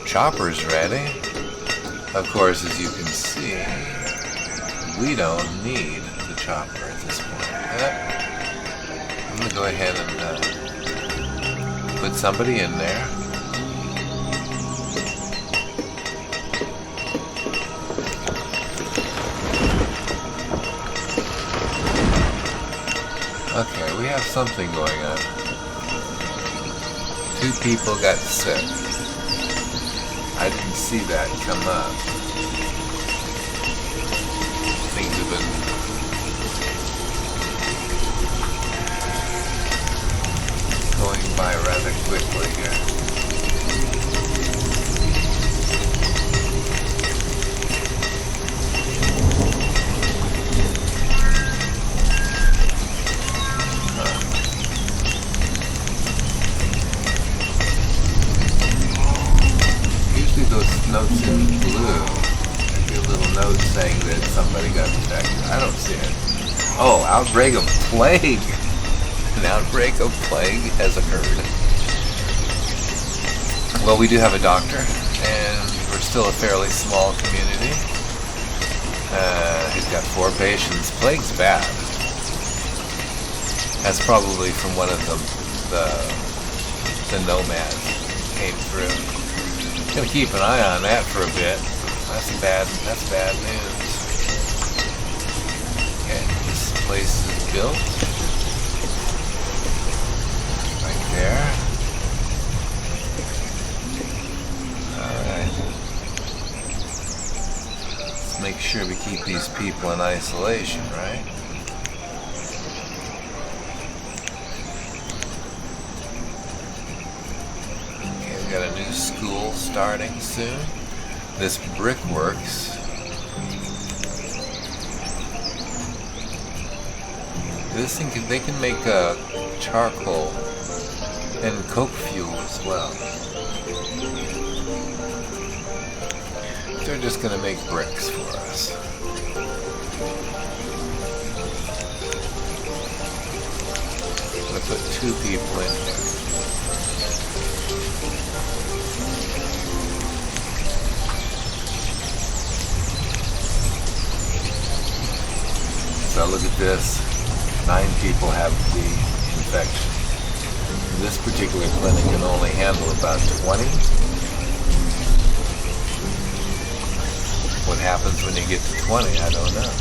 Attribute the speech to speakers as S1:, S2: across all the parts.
S1: chopper's ready. Of course, as you can see, we don't need the chopper at this point. I'm going to go ahead and put somebody in there. Okay, we have something going on. 2 people got sick. I didn't see that come up. Things have been going by rather quickly here. Notes in blue. Maybe a little note saying that somebody got infected. I don't see it. Oh, outbreak of plague! An outbreak of plague has occurred. Well, we do have a doctor, and we're still a fairly small community. He's got 4 patients. Plague's bad. That's probably from one of the nomads came through. Gonna keep an eye on that for a bit. That's bad news. Okay, this place is built. Right there. Alright. Let's make sure we keep these people in isolation, right? Got a new school starting soon. This brickworks. This thing they can make charcoal and coke fuel as well. They're just gonna make bricks for us. I'm gonna put 2 people in here. So look at this. 9 people have the infection. This particular clinic can only handle about 20. What happens when you get to 20, I don't know.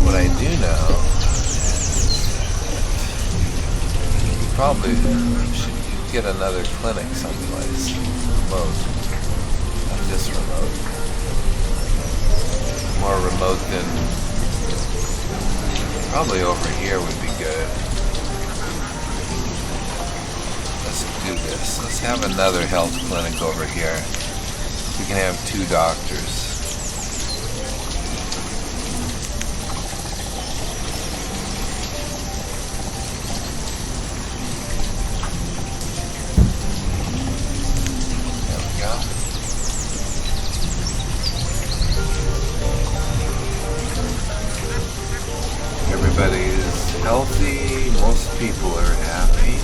S1: What I do know is you probably should get another clinic someplace remote. Not this remote. More remote than probably over here would be good. Let's do this. Let's have another health clinic over here. We can have 2 doctors. There we go. Everybody is healthy. Most people are happy.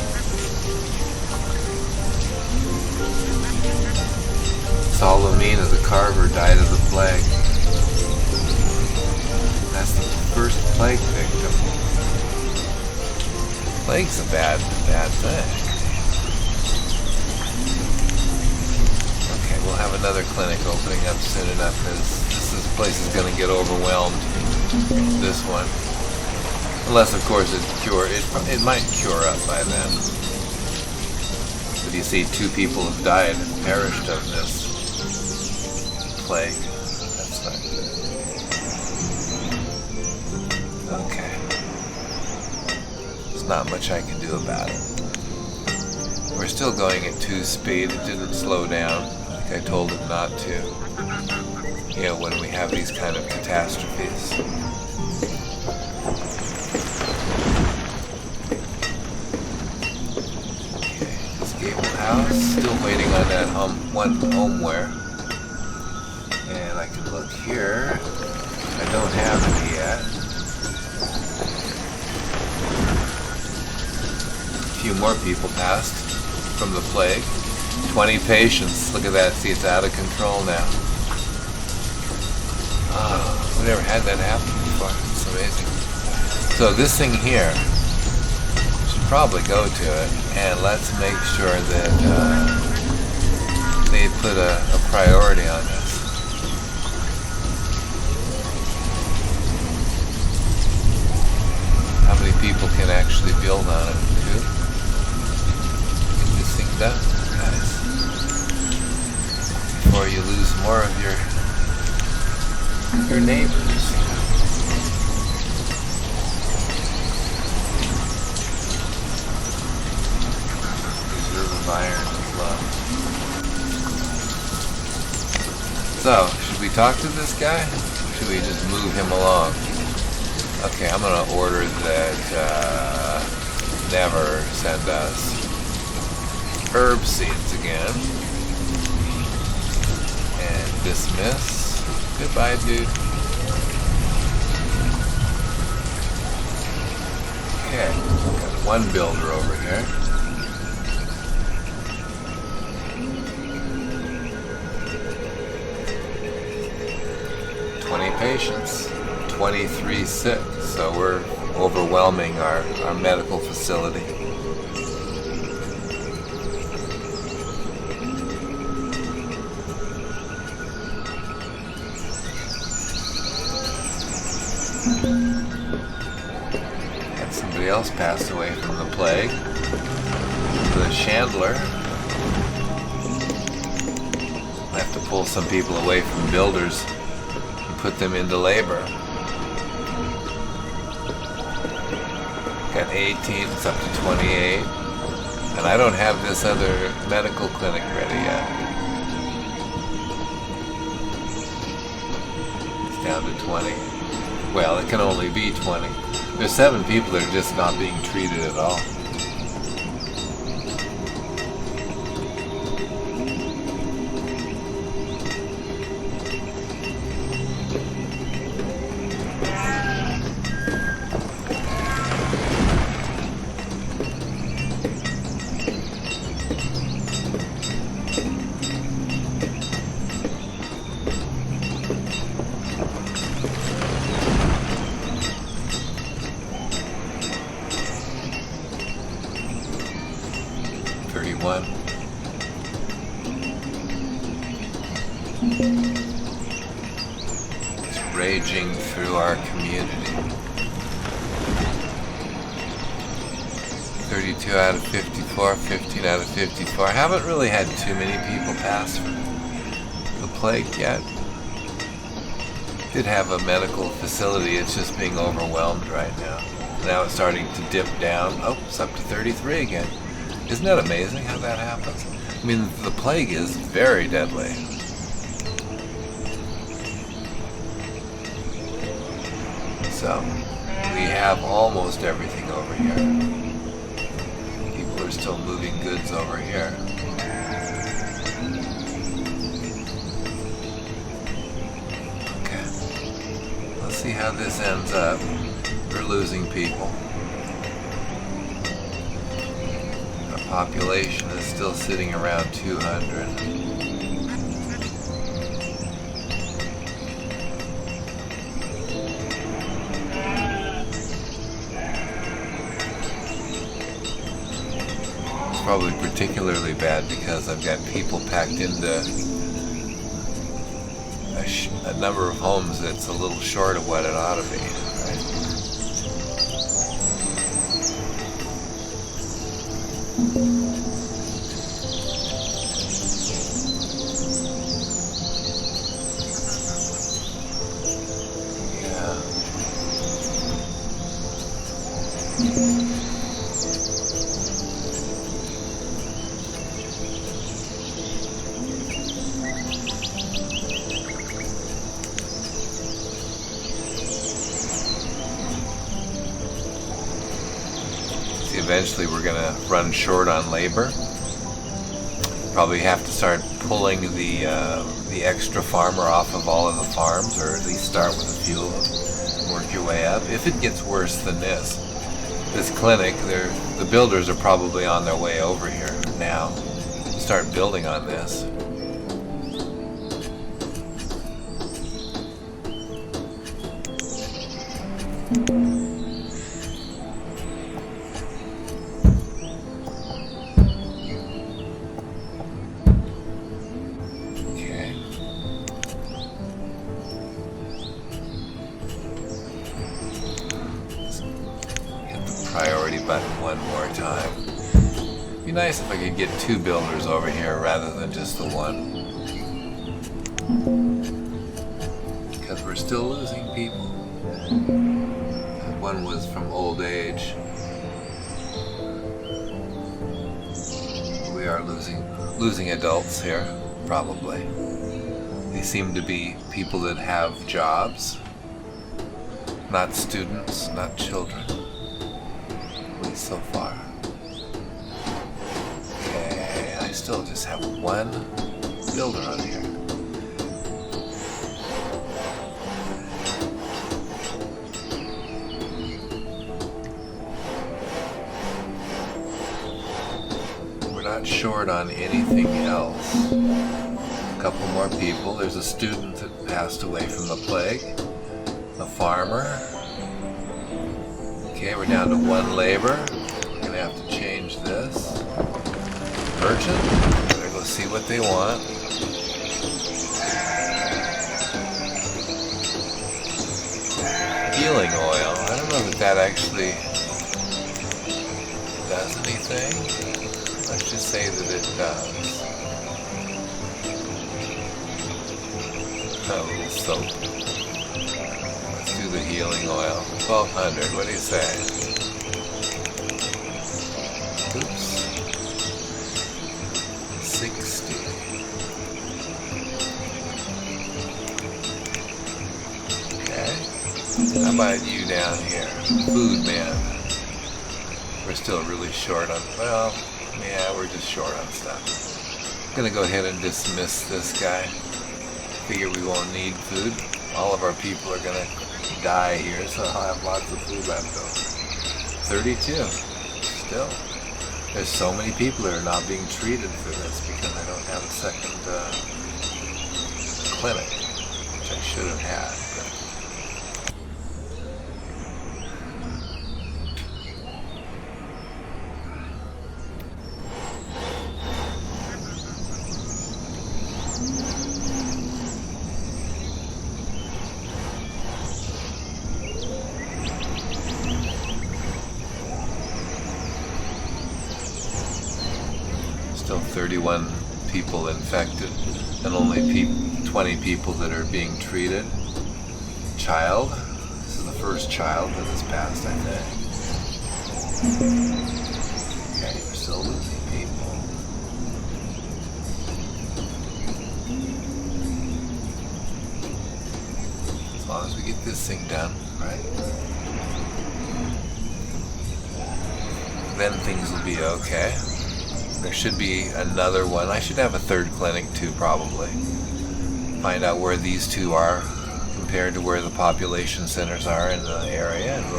S1: Salomina the carver died of the plague. That's the first plague victim. Plague's a bad thing. Okay, we'll have another clinic opening up soon enough because this place is going to get overwhelmed. This one. Unless, of course, it might cure up by then. But you see, 2 people have died and perished of this plague. That's not good. Okay. There's not much I can do about it. We're still going at 2 speed. It didn't slow down like I told it not to. You know, when we have these kind of catastrophes. Still waiting on that one homeware. And I can look here. I don't have any yet. A few more people passed from the plague. 20 patients. Look at that. See, it's out of control now. Oh, we never had that happen before. It's amazing. So this thing here, should probably go to it, and let's make sure that they put a priority on this. How many people can actually build on it? 2? Get this thing done, guys, before you lose more of your neighbors. Reserve of iron as well. So, should we talk to this guy? Or should we just move him along? Okay, I'm gonna order that never send us herb seeds again. And dismiss. Goodbye, dude. Okay, got one builder over here. Patients, 23 sick, so we're overwhelming our medical facility. Had somebody else pass away from the plague. The chandler. I have to pull some people away from builders. Put them into labor. Got 18, it's up to 28. And I don't have this other medical clinic ready yet. It's down to 20. Well, it can only be 20. There's 7 people that are just not being treated at all. It's raging through our community. 32 out of 54, 15 out of 54. I haven't really had too many people pass from the plague yet. Did have a medical facility, it's just being overwhelmed right now. Now it's starting to dip down. Oh, it's up to 33 again. Isn't that amazing how that happens? I mean, the plague is very deadly. So, we have almost everything over here. People are still moving goods over here. Okay. Let's see how this ends up. We're losing people. Population is still sitting around 200. It's probably particularly bad because I've got people packed into a number of homes that's a little short of what it ought to be. Right? Eventually we're going to run short on labor. Probably have to start pulling the extra farmer off of all of the farms, or at least start with a few of them. Work your way up. If it gets worse than this clinic, the builders are probably on their way over here now. start building on this.
S2: Priority button one more time. Be nice if I could get 2 builders over here rather than just the one. Because we're still losing people. One was from old age. We are losing adults here, probably. They seem to be people that have jobs, not students, not children. So far. Okay, I still just have 1 builder on here. We're not short on anything else. A couple more people. There's a student that passed away from the plague. A farmer. Okay, we're down to 1 labor. We're gonna have to change this. Merchant. Better go see what they want. Healing oil. I don't know that that actually does anything. Let's just say that it does. A little soap. Do the healing oil. 1200, what do you say? Oops. 60. Okay. How about you down here? Food man. We're still really short on, well, yeah, we're just short on stuff. I'm gonna go ahead and dismiss this guy. Figure we won't need food. All of our people are gonna die here, so I'll have lots of food left over. 32. Still. There's so many people that are not being treated for this because I don't have a second clinic, which I should have had. Still 31 people infected and only 20 people that are being treated. Child. This is the first child that has passed, I think. Okay, we're still losing people. As long as we get this thing done, right? Then things will be okay. There should be another one. I should have a 3rd clinic too, probably. Find out where these 2 are compared to where the population centers are in the area, and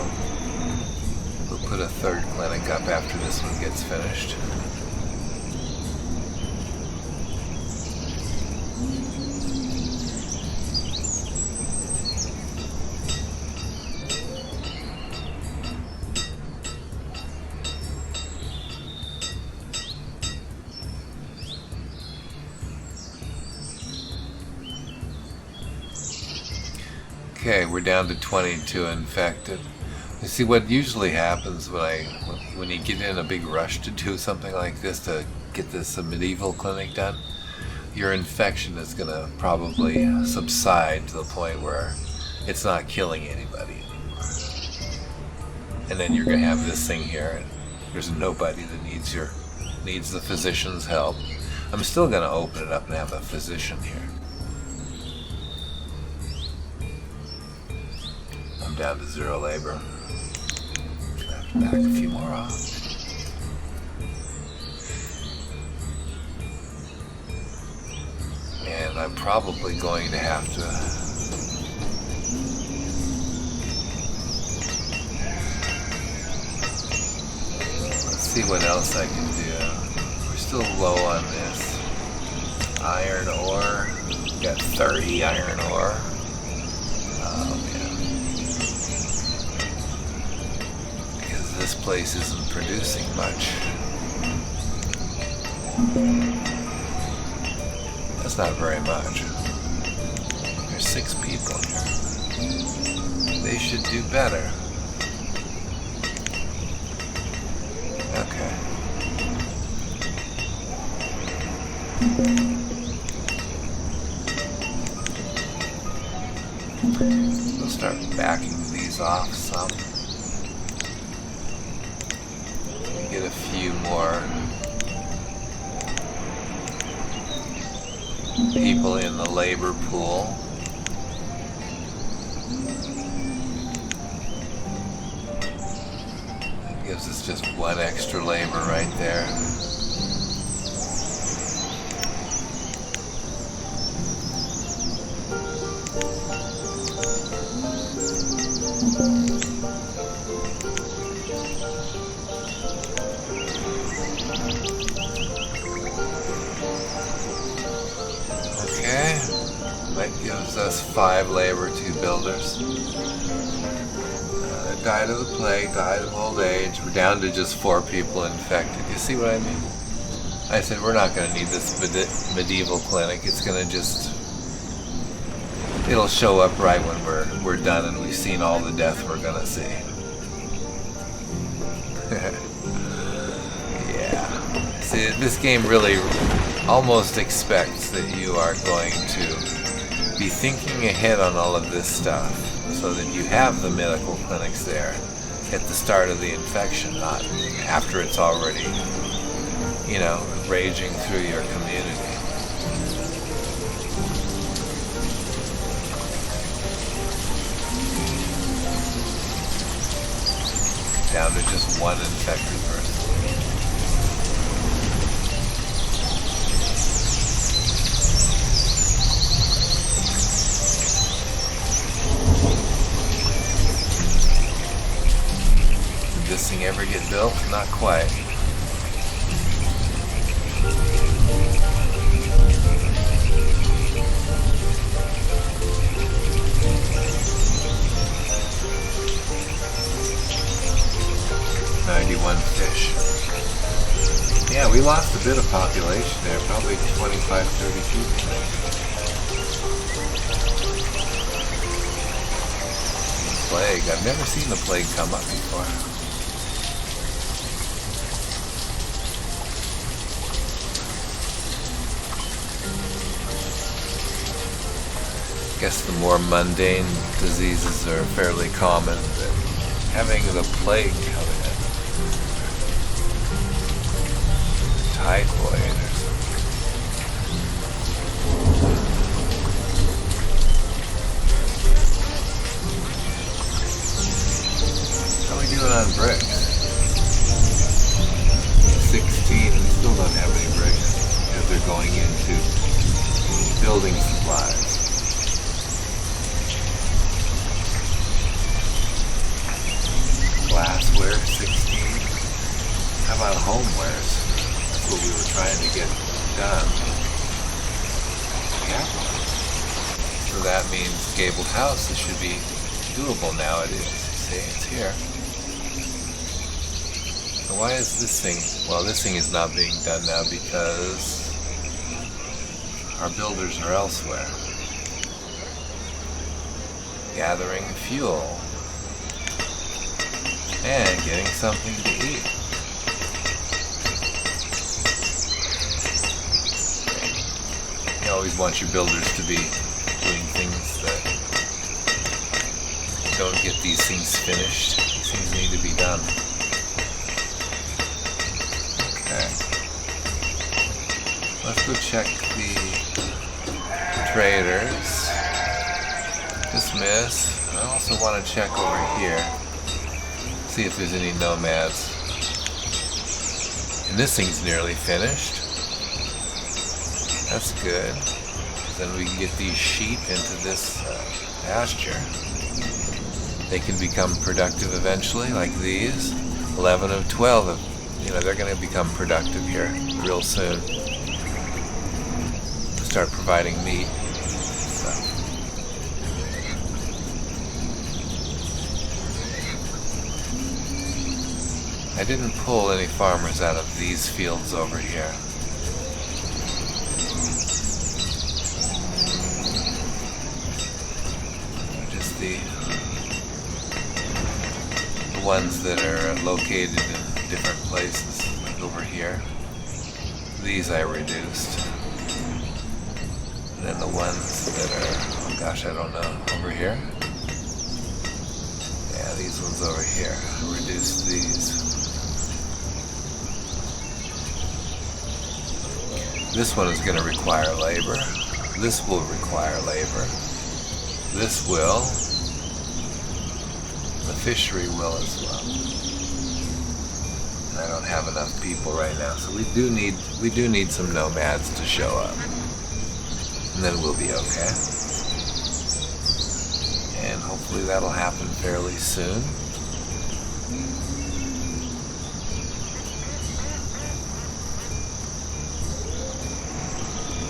S2: we'll put a 3rd clinic up after this one gets finished. Okay, we're down to 22 infected. You see, what usually happens when you get in a big rush to do something like this, to get this medieval clinic done, your infection is going to probably subside to the point where it's not killing anybody anymore. And then you're going to have this thing here, and there's nobody that needs the physician's help. I'm still going to open it up and have a physician here. I'm down to 0 labor. Gonna have to back a few more off. And I'm probably going to have to let's see what else I can do. We're still low on this. Iron ore. Got 30 iron ore. Oh man. Because this place isn't producing much. That's not very much. There's 6 people here. They should do better. Okay. We'll start backing these off some. Get a few more people in the labor pool. That gives us just one extra labor right there. Okay, that gives us 5 labor, 2 builders. Died of the plague, died of old age. We're down to just 4 people infected. You see what I mean? I said we're not going to need this medieval clinic. It's going to just... it'll show up right when we're done and we've seen all the death we're going to see. Yeah. See, this game really almost expects that you are going to be thinking ahead on all of this stuff so that you have the medical clinics there at the start of the infection, not after it's already, you know, raging through your community. Down to just 1 infected person. Did this thing ever get built? Not quite. Fish. Yeah, we lost a bit of population there, probably 25, 30 people. Plague. I've never seen the plague come up before. I guess the more mundane diseases are fairly common, but having the plague come in. Typhoid or something. How are we doing on bricks? 16, we still don't have any bricks because they're going into building supplies. Glassware, 16. How about homewares? What we were trying to get done. Yeah. So that means gabled houses should be doable now. It is. See, it's here. So why is this thing? Well, this thing is not being done now because our builders are elsewhere. Gathering fuel and getting something to eat. You always want your builders to be doing things that don't get these things finished. These things need to be done. Okay. Let's go check the traders. Dismiss. I also want to check over here. See if there's any nomads. And this thing's nearly finished. That's good. Then we can get these sheep into this pasture. They can become productive eventually, like these. 11 of 12 have
S1: you know, they're going to become productive here real soon. Start providing meat. So. I didn't pull any farmers out of these fields over here. Just the ones that are located in different places, like over here. These I reduced. And then the ones that are, oh gosh, I don't know, over here? Yeah, these ones over here. I reduced these. This one is going to require labor. This will require labor. This will. The fishery will as well. I don't have enough people right now, so we do need some nomads to show up. And then we'll be okay. And hopefully that'll happen fairly soon.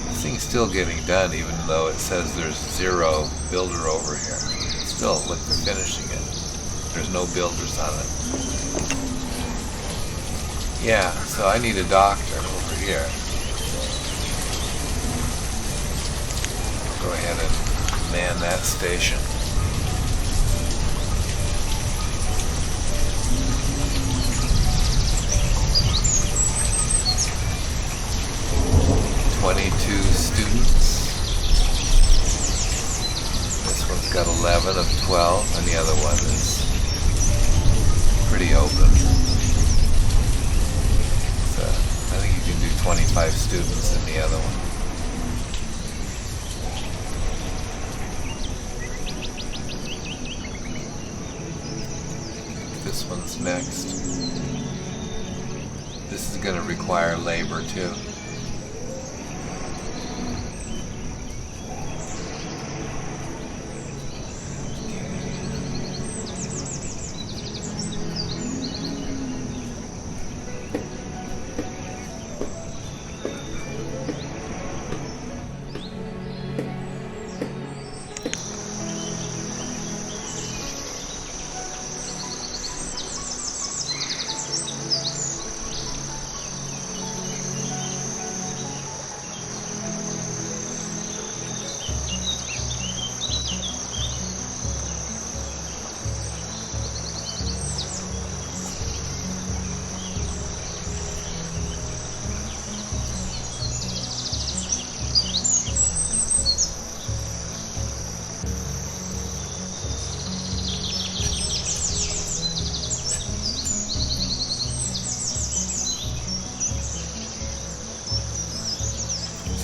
S1: This thing's still getting done, even though it says there's 0 builder over here. Still, look, they're finishing it. There's no builders on it. Yeah, so I need a doctor over here. Go ahead and man that station. Students. This one's got 11 of 12, and the other one is pretty open. So I think you can do 25 students in the other one. This one's next. This is going to require labor too.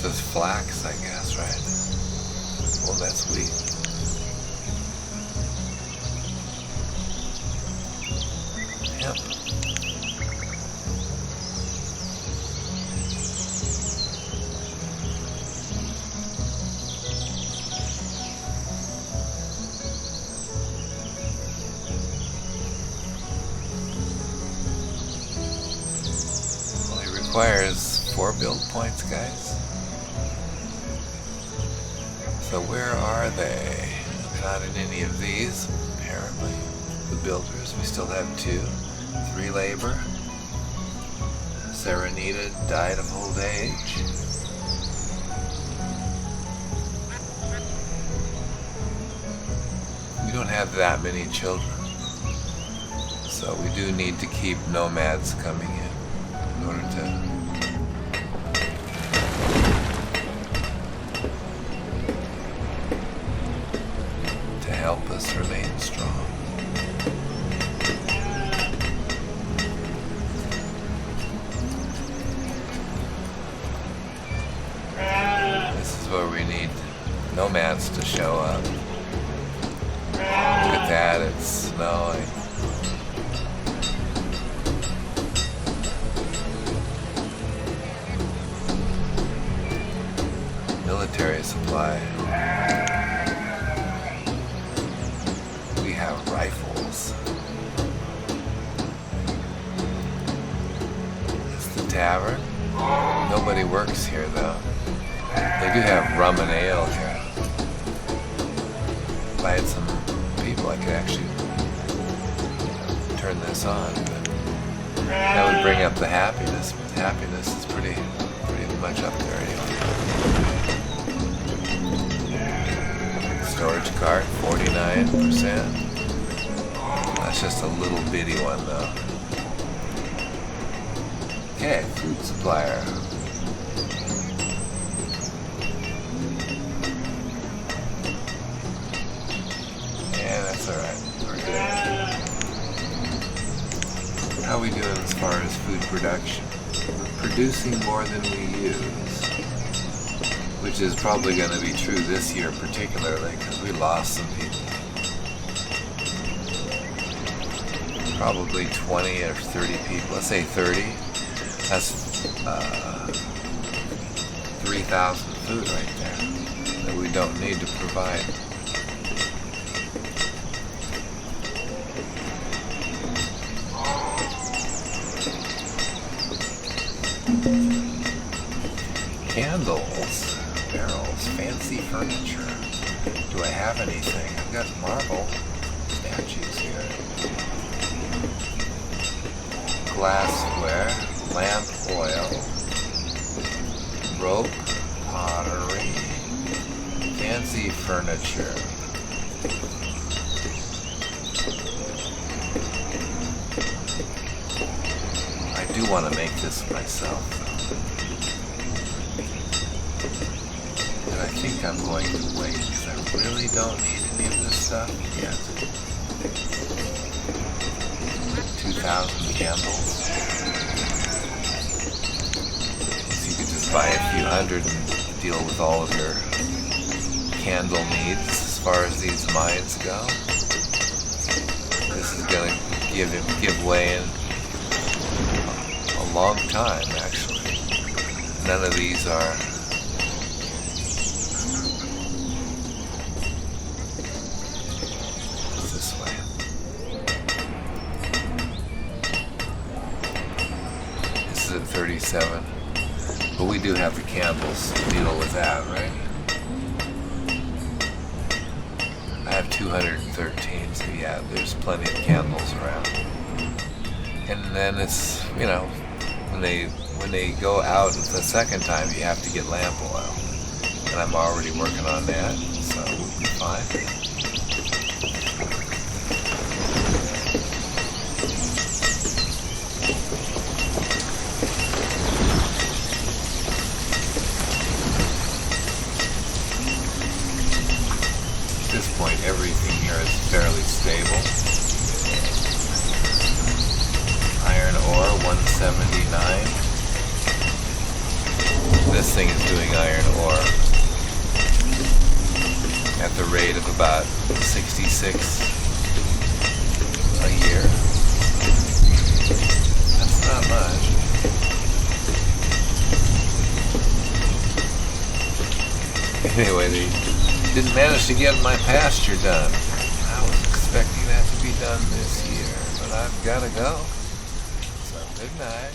S1: This is flax, I guess, right? Well, that's wheat. Hemp. Well, it requires 4 build points, guys. So where are they? They're not in any of these, apparently. The builders, we still have 2. 3 labor. Serenita died of old age. We don't have that many children. So we do need to keep nomads coming in order to help us remain strong. This is where we need nomads to show up. Look at that, it's snowing. Military supply. Rifles. works here, though. They do have rum and ale here. If I had some people, I could actually turn this on. But that would bring up the happiness. But the happiness is pretty much up there anyway. Storage cart, 49%. That's just a little bitty one, though. Okay, food supplier. Yeah, that's alright. We're good. How are we doing as far as food production? We're producing more than we use, which is probably going to be true this year particularly because we lost some people. Probably 20 or 30 people. Let's say 30. That's 3,000 food right there that we don't need to provide. Candles, barrels, fancy furniture. Do I have anything? I've got marble statues here. Glassware, lamp oil, rope, pottery, fancy furniture. I do want to make this myself, and I think I'm going to wait because I really don't need any of this stuff yet. 2,000 candles. So you could just buy a few hundred and deal with all of your candle needs as far as these mines go. This is going to give way in a long time, actually. None of these are this way. This is at 37. But we do have the candles to deal with that, right? I have 213, so yeah, there's plenty of candles around. And then it's, you know, when they go out the second time, you have to get lamp oil. And I'm already working on that, so we'll be fine. At this point, everything here is fairly stable. Iron ore, 179. This thing is doing iron ore at the rate of about 66 a year. That's not much. Anyway, they didn't manage to get my pasture done. I was expecting that to be done this year, but I've got to go. So good night.